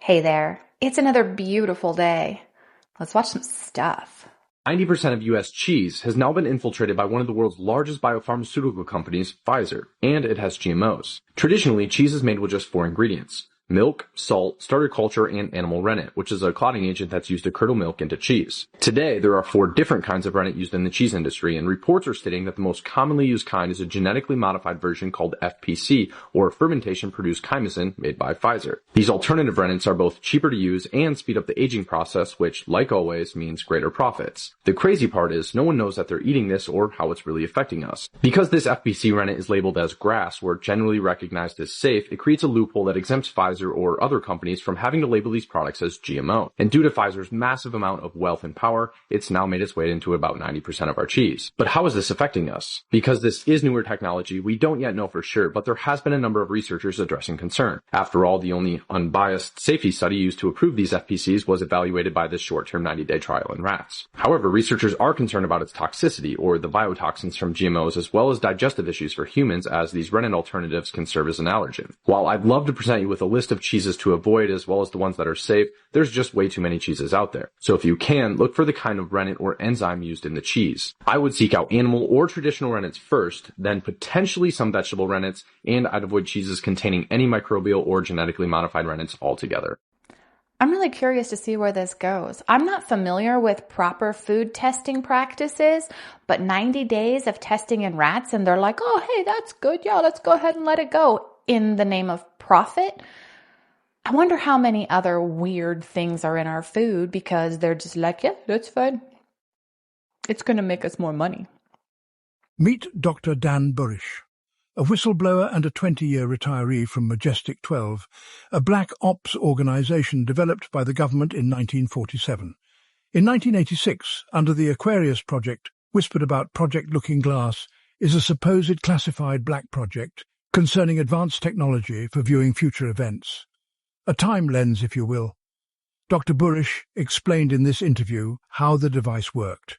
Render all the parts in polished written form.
Hey there. It's another beautiful day. Let's watch some stuff. 90% of U.S. cheese has now been infiltrated by one of the world's largest biopharmaceutical companies, Pfizer, and it has GMOs. Traditionally, cheese is made with just four ingredients: milk, salt, starter culture, and animal rennet, which is a clotting agent that's used to curdle milk into cheese. Today, there are four different kinds of rennet used in the cheese industry, and reports are stating that the most commonly used kind is a genetically modified version called FPC, or fermentation-produced chymosin, made by Pfizer. These alternative rennets are both cheaper to use and speed up the aging process, which, like always, means greater profits. The crazy part is, no one knows that they're eating this or how it's really affecting us. Because this FPC rennet is labeled as grass, or generally recognized as safe, it creates a loophole that exempts Pfizer or other companies from having to label these products as GMO. And due to Pfizer's massive amount of wealth and power, it's now made its way into about 90% of our cheese. But how is this affecting us? Because this is newer technology, we don't yet know for sure, but there has been a number of researchers addressing concern. After all, the only unbiased safety study used to approve these FPCs was evaluated by this short-term 90-day trial in rats. However, researchers are concerned about its toxicity, or the biotoxins from GMOs, as well as digestive issues for humans, as these rennet alternatives can serve as an allergen. While I'd love to present you with a list of cheeses to avoid as well as the ones that are safe, there's just way too many cheeses out there. So if you can, look for the kind of rennet or enzyme used in the cheese. I would seek out animal or traditional rennets first, then potentially some vegetable rennets, and I'd avoid cheeses containing any microbial or genetically modified rennets altogether. I'm really curious to see where this goes. I'm not familiar with proper food testing practices, but 90 days of testing in rats and they're like, oh, hey, that's good. Yeah, let's go ahead and let it go in the name of profit. I wonder how many other weird things are in our food because they're just like, yeah, that's fine. It's going to make us more money. Meet Dr. Dan Burish, a whistleblower and a 20-year retiree from Majestic 12, a black ops organization developed by the government in 1947. In 1986, under the Aquarius Project, whispered about Project Looking Glass is a supposed classified black project concerning advanced technology for viewing future events. A time lens, if you will. Dr. Burish explained in this interview how the device worked.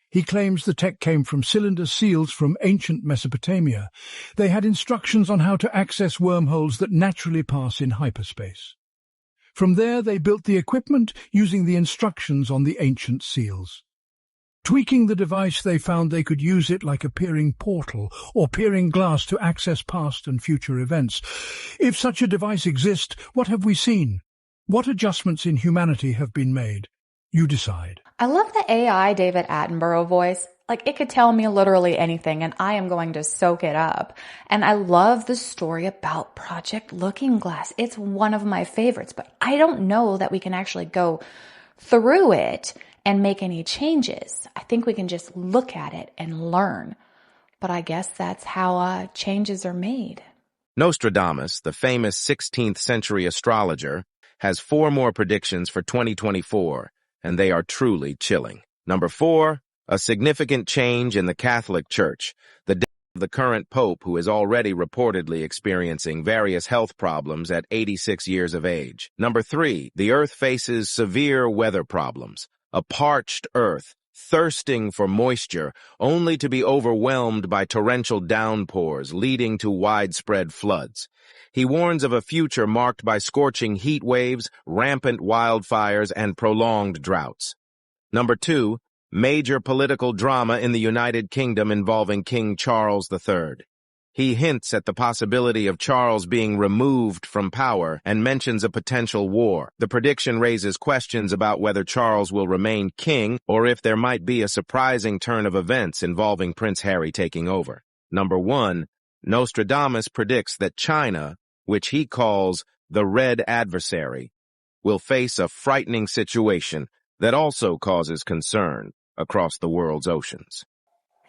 He claims the tech came from cylinder seals from ancient Mesopotamia. They had instructions on how to access wormholes that naturally pass in hyperspace. From there, they built the equipment using the instructions on the ancient seals. Tweaking the device, they found they could use it like a peering portal or peering glass to access past and future events. If such a device exists, what have we seen? What adjustments in humanity have been made? You decide. I love the AI David Attenborough voice. Like, it could tell me literally anything and I am going to soak it up. And I love the story about Project Looking Glass. It's one of my favorites, but I don't know that we can actually go through it and make any changes. I think we can just look at it and learn. But I guess that's how changes are made. Nostradamus, the famous 16th century astrologer, has 4 more predictions for 2024, and they are truly chilling. Number 4, a significant change in the Catholic Church. The death of the current pope, who is already reportedly experiencing various health problems at 86 years of age. Number 3, the Earth faces severe weather problems. A parched Earth, thirsting for moisture, only to be overwhelmed by torrential downpours, leading to widespread floods. He warns of a future marked by scorching heat waves, rampant wildfires, and prolonged droughts. Number 2, major political drama in the United Kingdom involving King Charles III. He hints at the possibility of Charles being removed from power and mentions a potential war. The prediction raises questions about whether Charles will remain king or if there might be a surprising turn of events involving Prince Harry taking over. Number 1, Nostradamus predicts that China, which he calls the Red Adversary, will face a frightening situation that also causes concern across the world's oceans.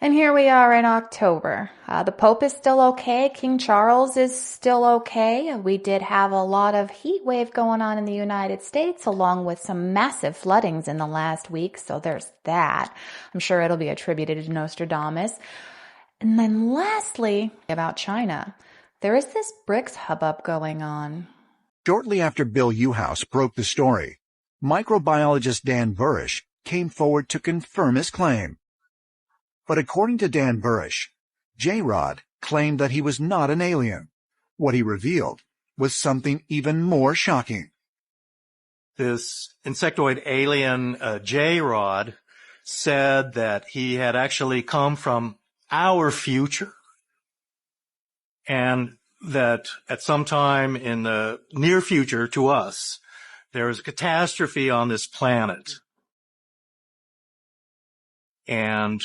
And here we are in October. The Pope is still okay. King Charles is still okay. We did have a lot of heat wave going on in the United States, along with some massive floodings in the last week. So there's that. I'm sure it'll be attributed to Nostradamus. And then lastly, about China, there is this BRICS hubbub going on. Shortly after Bill Uhouse broke the story, microbiologist Dan Burish came forward to confirm his claim. But according to Dan Burish, J-Rod claimed that he was not an alien. What he revealed was something even more shocking. this insectoid alien, J-Rod, said that he had actually come from our future, and that at some time in the near future to us, there is a catastrophe on this planet. And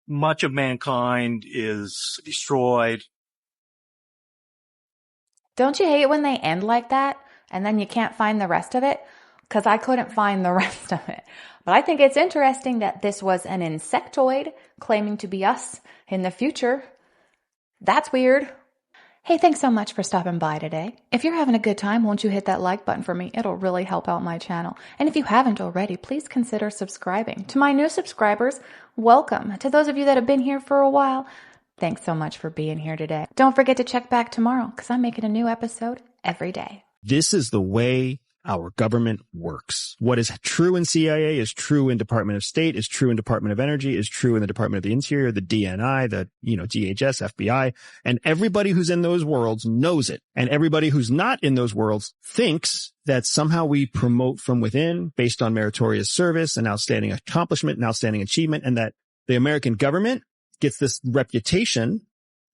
much of mankind is destroyed. Don't you hate when they end like that and then you can't find the rest of it? Because I couldn't find the rest of it. But I think it's interesting that this was an insectoid claiming to be us in the future. That's weird. Hey, thanks so much for stopping by today. If you're having a good time, won't you hit that like button for me? It'll really help out my channel. And if you haven't already, please consider subscribing. To my new subscribers, welcome. To those of you that have been here for a while, thanks so much for being here today. Don't forget to check back tomorrow because I'm making a new episode every day. This is the way our government works. What is true in CIA is true in Department of State, is true in Department of Energy, is true in the Department of the Interior, the DNI, the, DHS, FBI, and everybody who's in those worlds knows it. And everybody who's not in those worlds thinks that somehow we promote from within based on meritorious service and outstanding accomplishment and outstanding achievement, and that the American government gets this reputation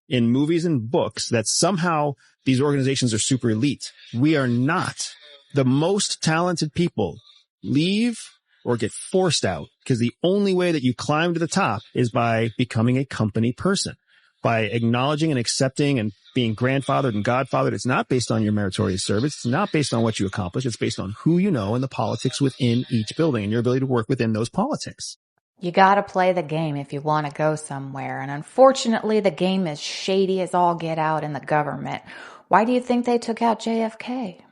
in movies and books that somehow these organizations are super elite. We are not. The most talented people leave or get forced out because the only way that you climb to the top is by becoming a company person, by acknowledging and accepting and being grandfathered and godfathered. It's not based on your meritorious service. It's not based on what you accomplish. It's based on who you know and the politics within each building and your ability to work within those politics. You gotta play the game if you want to go somewhere. And unfortunately, the game is shady as all get out in the government. Why do you think they took out JFK?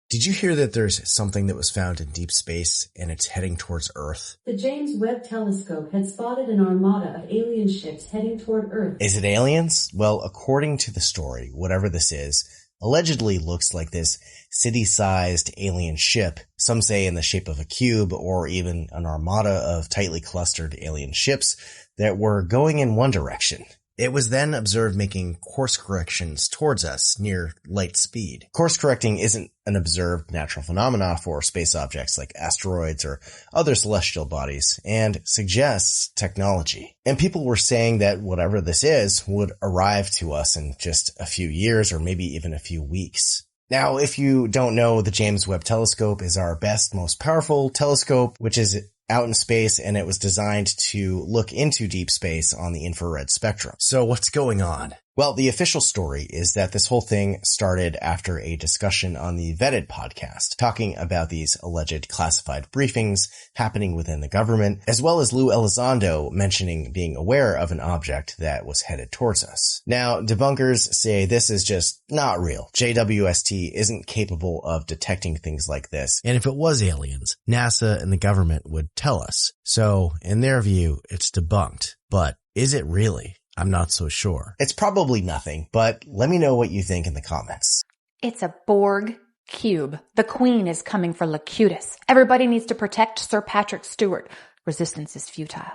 Did you hear that there's something that was found in deep space and it's heading towards Earth? The James Webb Telescope had spotted an armada of alien ships heading toward Earth. Is it aliens? Well, according to the story, whatever this is, allegedly looks like this city-sized alien ship, some say in the shape of a cube or even an armada of tightly clustered alien ships that were going in one direction. It was then observed making course corrections towards us near light speed. Course correcting isn't an observed natural phenomena for space objects like asteroids or other celestial bodies, and suggests technology. And people were saying that whatever this is would arrive to us in just a few years or maybe even a few weeks. Now, if you don't know, the James Webb Telescope is our best, most powerful telescope, which is out in space, and it was designed to look into deep space on the infrared spectrum. So what's going on? Well, the official story is that this whole thing started after a discussion on the Vetted podcast, talking about these alleged classified briefings happening within the government, as well as Lou Elizondo mentioning being aware of an object that was headed towards us. Now, debunkers say this is just not real. JWST isn't capable of detecting things like this, and if it was aliens, NASA and the government would tell us. So, in their view, it's debunked. But is it really? I'm not so sure. It's probably nothing, but let me know what you think in the comments. It's a Borg cube. The Queen is coming for Locutus. Everybody needs to protect Sir Patrick Stewart. Resistance is futile.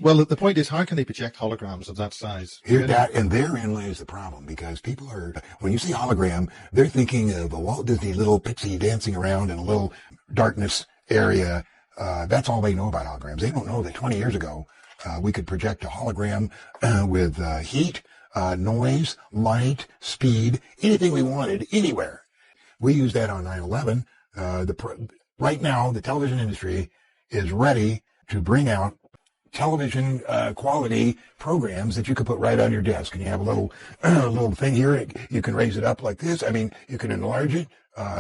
Well, the point is, how can they project holograms of that size? And therein lies the problem, because people are, when you say hologram, they're thinking of a Walt Disney little pixie dancing around in a little darkness area. That's all they know about holograms. They don't know that 20 years ago, we could project a hologram with heat, noise, light, speed, anything we wanted, anywhere. We used that on 9/11. Right now, the television industry is ready to bring out television quality programs that you could put right on your desk. And you have a little thing here. You can raise it up like this. I mean, you can enlarge it.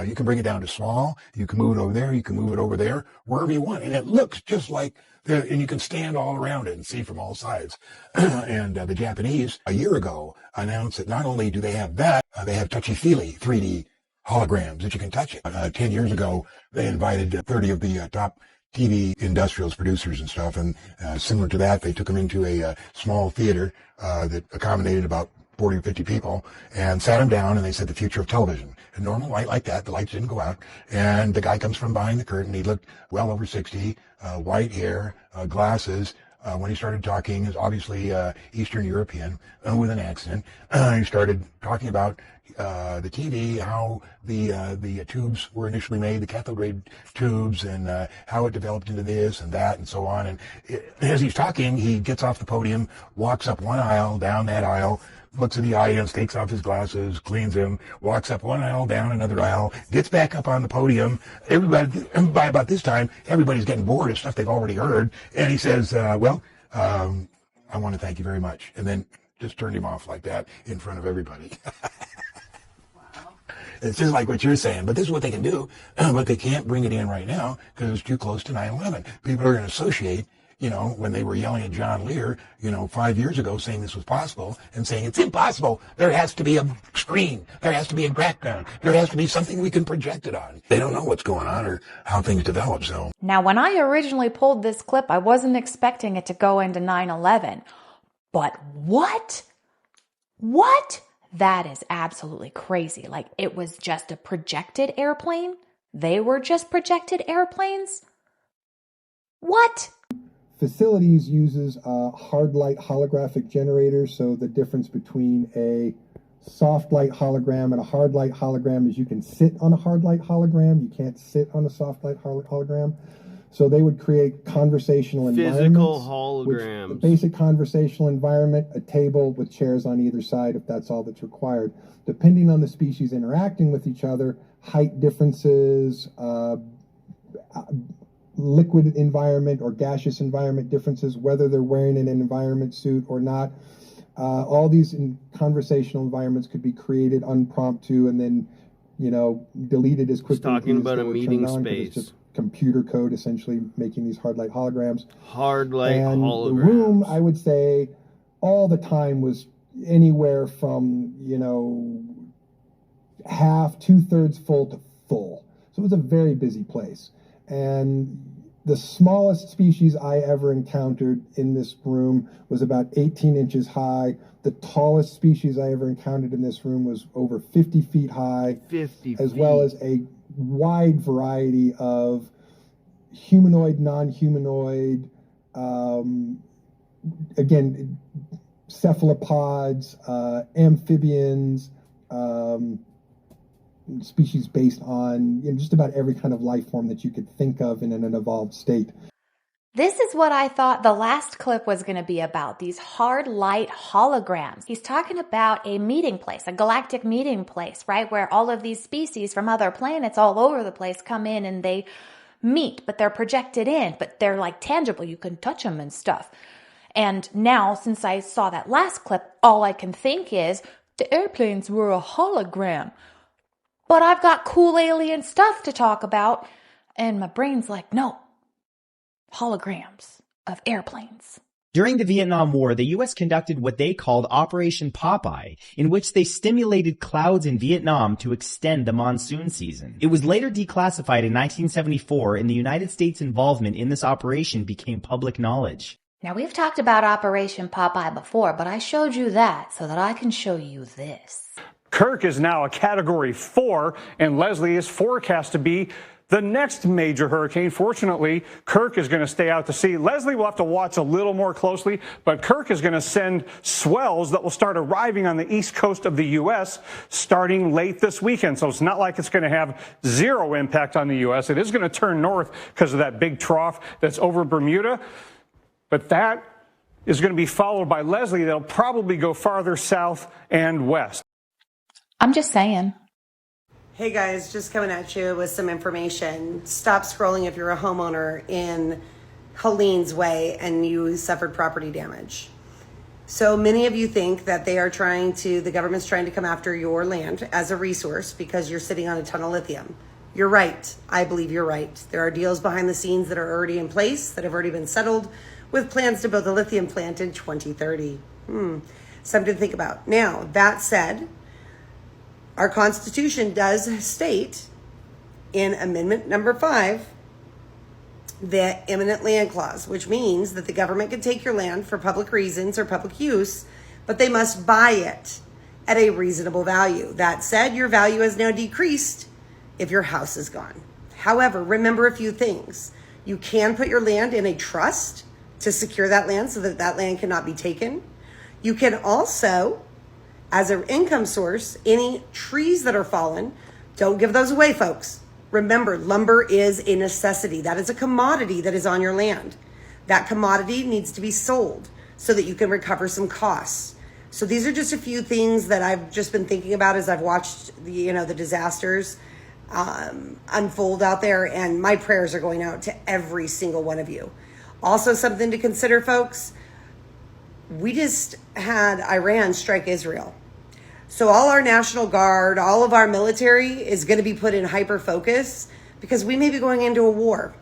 You can bring it down to small. You can move it over there. You can move it over there, wherever you want. And it looks just like there, and you can stand all around it and see from all sides. And the Japanese, a year ago, announced that not only do they have that, they have touchy-feely 3D holograms that you can touch it. 10 years ago, they invited 30 of the top TV industrials, producers and stuff. And similar to that, they took them into a small theater that accommodated about 40 or 50 people and sat them down, and they said the future of television. A normal light like that, the lights didn't go out. And the guy comes from behind the curtain. He looked well over 60, white hair, glasses, when he started talking, is obviously Eastern European with an accent. He started talking about the TV, how the tubes were initially made, the cathode ray tubes, and how it developed into this and that and so on. And as he's talking, he gets off the podium, walks up one aisle, down that aisle, looks at the audience, takes off his glasses, cleans them, walks up one aisle, down another aisle, gets back up on the podium. Everybody, by about this time, everybody's getting bored of stuff they've already heard. And he says, I want to thank you very much. And then just turned him off like that in front of everybody. It's just like what you're saying, but this is what they can do, but they can't bring it in right now because it's too close to 9/11. People are going to associate, when they were yelling at John Lear, 5 years ago saying this was possible and saying it's impossible. There has to be a screen. There has to be a background. There has to be something we can project it on. They don't know what's going on or how things develop, so. Now, when I originally pulled this clip, I wasn't expecting it to go into 9/11. But what? What? That is absolutely crazy. Like, it was just a projected airplane? They were just projected airplanes? What? Facilities uses hard light holographic generators. So the difference between a soft light hologram and a hard light hologram is you can sit on a hard light hologram. You can't sit on a soft light hologram. So they would create conversational environments. Physical holograms. A basic conversational environment, a table with chairs on either side if that's all that's required. Depending on the species interacting with each other, height differences, liquid environment or gaseous environment differences, whether they're wearing an environment suit or not. All these conversational environments could be created unpromptu and then, deleted as quickly as talking they about a were meeting turned on, 'cause it's space. just computer code essentially making these hard light holograms. Hard light and holograms. The room, I would say, all the time was anywhere from, half, 2/3 full to full. So it was a very busy place. And the smallest species I ever encountered in this room was about 18 inches high. The tallest species I ever encountered in this room was over 50 feet high. 50 as feet. well as a wide variety of humanoid, non-humanoid, again, cephalopods, amphibians, species based on just about every kind of life form that you could think of in an evolved state. This is what I thought the last clip was going to be about, these hard light holograms. He's talking about a meeting place, a galactic meeting place, right? Where all of these species from other planets all over the place come in and they meet, but they're projected in, but they're like tangible. You can touch them and stuff. And now, since I saw that last clip, all I can think is the airplanes were a hologram. But I've got cool alien stuff to talk about. And my brain's like, no. Holograms of airplanes. During the Vietnam War, the U.S. conducted what they called Operation Popeye, in which they stimulated clouds in Vietnam to extend the monsoon season. It was later declassified in 1974, and the United States' involvement in this operation became public knowledge. Now, we've talked about Operation Popeye before, but I showed you that so that I can show you this. Kirk is now a Category 4, and Leslie is forecast to be the next major hurricane. Fortunately, Kirk is going to stay out to sea. Leslie will have to watch a little more closely, but Kirk is going to send swells that will start arriving on the east coast of the U.S. starting late this weekend. So it's not like it's going to have zero impact on the U.S. It is going to turn north because of that big trough that's over Bermuda. But that is going to be followed by Leslie that'll probably go farther south and west. I'm just saying. Hey guys, just coming at you with some information. Stop scrolling if you're a homeowner in Helene's Way and you suffered property damage. So many of you think that the government's trying to come after your land as a resource because you're sitting on a ton of lithium. You're right. I believe you're right. There are deals behind the scenes that are already in place, that have already been settled, with plans to build a lithium plant in 2030. Something to think about. Now, that said, our Constitution does state in Amendment number 5 the eminent land clause, which means that the government can take your land for public reasons or public use, but they must buy it at a reasonable value. That said, your value has now decreased if your house is gone. However, remember a few things. You can put your land in a trust to secure that land so that that land cannot be taken. You can also, as an income source, any trees that are fallen, don't give those away, folks. Remember, lumber is a necessity. That is a commodity that is on your land. That commodity needs to be sold so that you can recover some costs. So these are just a few things that I've just been thinking about as I've watched the disasters unfold out there, and my prayers are going out to every single one of you. Also, something to consider, folks, we just had Iran strike Israel. So all our National Guard, all of our military is going to be put in hyper focus because we may be going into a war.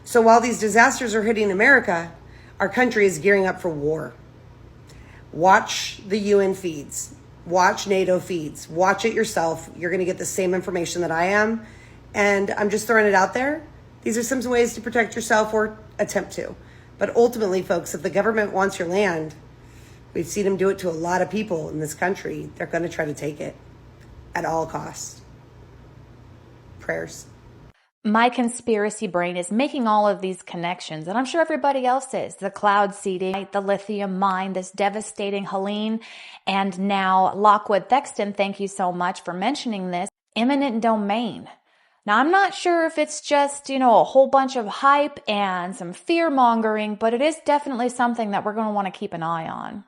So while these disasters are hitting America, our country is gearing up for war. Watch the UN feeds. Watch NATO feeds. Watch it yourself. You're going to get the same information that I am. And I'm just throwing it out there. These are some ways to protect yourself or attempt to. But ultimately, folks, if the government wants your land, we've seen them do it to a lot of people in this country. They're going to try to take it at all costs. Prayers. My conspiracy brain is making all of these connections, and I'm sure everybody else is. The cloud seeding, the lithium mine, this devastating Helene, and now Lockwood Thexton, thank you so much for mentioning this, eminent domain. Now, I'm not sure if it's just, a whole bunch of hype and some fear-mongering, but it is definitely something that we're going to want to keep an eye on.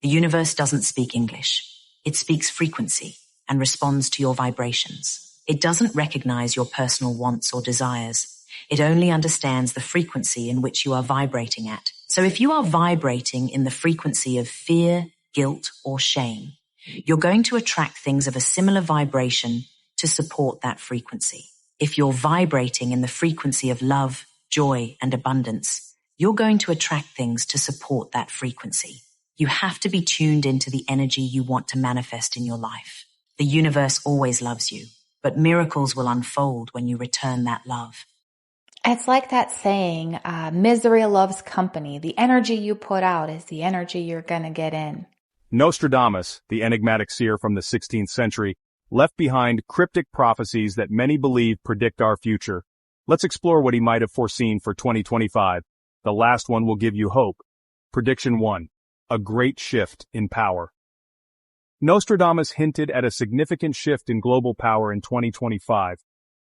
The universe doesn't speak English. It speaks frequency and responds to your vibrations. It doesn't recognize your personal wants or desires. It only understands the frequency in which you are vibrating at. So if you are vibrating in the frequency of fear, guilt, or shame, you're going to attract things of a similar vibration to support that frequency. If you're vibrating in the frequency of love, joy, and abundance, you're going to attract things to support that frequency. You have to be tuned into the energy you want to manifest in your life. The universe always loves you, but miracles will unfold when you return that love. It's like that saying, misery loves company. The energy you put out is the energy you're going to get in. Nostradamus, the enigmatic seer from the 16th century, left behind cryptic prophecies that many believe predict our future. Let's explore what he might have foreseen for 2025. The last one will give you hope. Prediction 1. A great shift in power. Nostradamus hinted at a significant shift in global power in 2025.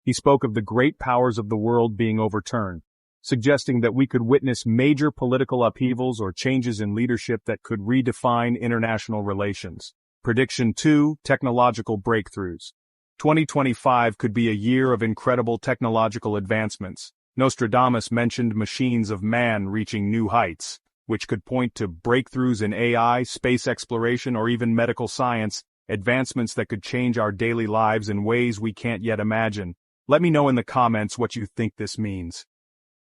He spoke of the great powers of the world being overturned, suggesting that we could witness major political upheavals or changes in leadership that could redefine international relations. Prediction 2. Technological breakthroughs. 2025 could be a year of incredible technological advancements. Nostradamus mentioned machines of man reaching new heights, which could point to breakthroughs in AI, space exploration, or even medical science, advancements that could change our daily lives in ways we can't yet imagine. Let me know in the comments what you think this means.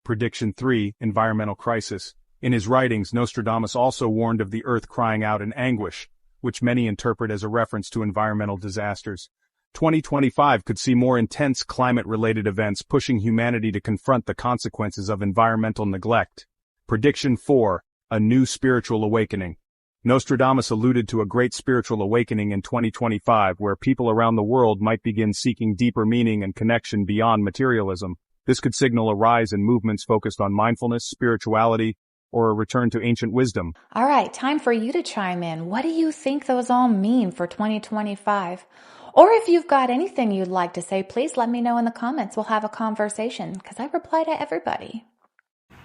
Prediction 3. Environmental crisis. In his writings, Nostradamus also warned of the earth crying out in anguish, which many interpret as a reference to environmental disasters. 2025 could see more intense climate-related events pushing humanity to confront the consequences of environmental neglect. Prediction 4. A new spiritual awakening. Nostradamus alluded to a great spiritual awakening in 2025 where people around the world might begin seeking deeper meaning and connection beyond materialism. This could signal a rise in movements focused on mindfulness, spirituality, or a return to ancient wisdom. All right, time for you to chime in. What do you think those all mean for 2025? Or if you've got anything you'd like to say, please let me know in the comments. We'll have a conversation because I reply to everybody.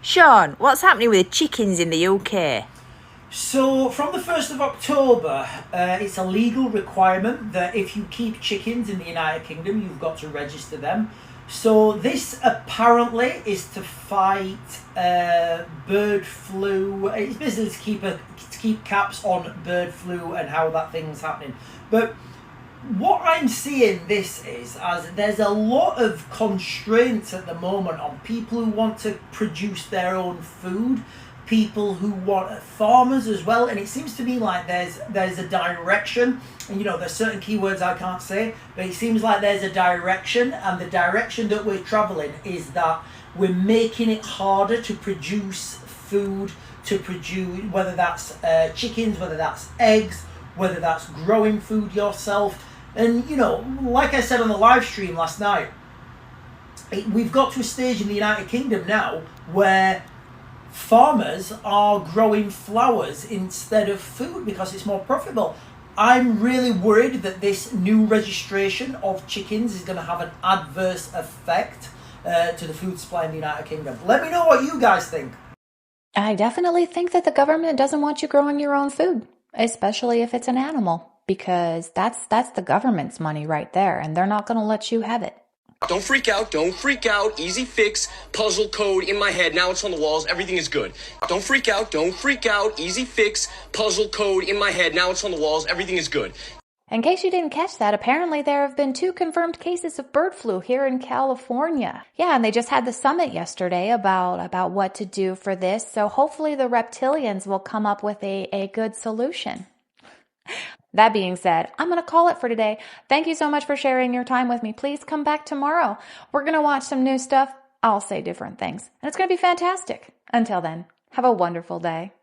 Sean, what's happening with chickens in the UK? So, from the 1st of October, it's a legal requirement that if you keep chickens in the United Kingdom, you've got to register them. So, this apparently is to fight bird flu. It's basically to keep caps on bird flu and how that thing's happening. But what I'm seeing this is as there's a lot of constraints at the moment on people who want to produce their own food, people who want farmers as well, and it seems to me like there's a direction, and there's certain keywords I can't say, but it seems like there's a direction, and the direction that we're traveling is that we're making it harder to produce food, to produce whether that's chickens, whether that's eggs, whether that's growing food yourself. And like I said on the live stream last night, we've got to a stage in the United Kingdom now where farmers are growing flowers instead of food because it's more profitable. I'm really worried that this new registration of chickens is going to have an adverse effect to the food supply in the United Kingdom. Let me know what you guys think. I definitely think that the government doesn't want you growing your own food, especially if it's an animal, because that's the government's money right there, and they're not going to let you have it. Don't freak out, don't freak out. Easy fix, puzzle code in my head. Now it's on the walls, everything is good. Don't freak out, don't freak out. Easy fix, puzzle code in my head. Now it's on the walls, everything is good. In case you didn't catch that, apparently there have been 2 confirmed cases of bird flu here in California. Yeah, and they just had the summit yesterday about what to do for this, so hopefully the reptilians will come up with a good solution. That being said, I'm going to call it for today. Thank you so much for sharing your time with me. Please come back tomorrow. We're going to watch some new stuff. I'll say different things, and it's going to be fantastic. Until then, have a wonderful day.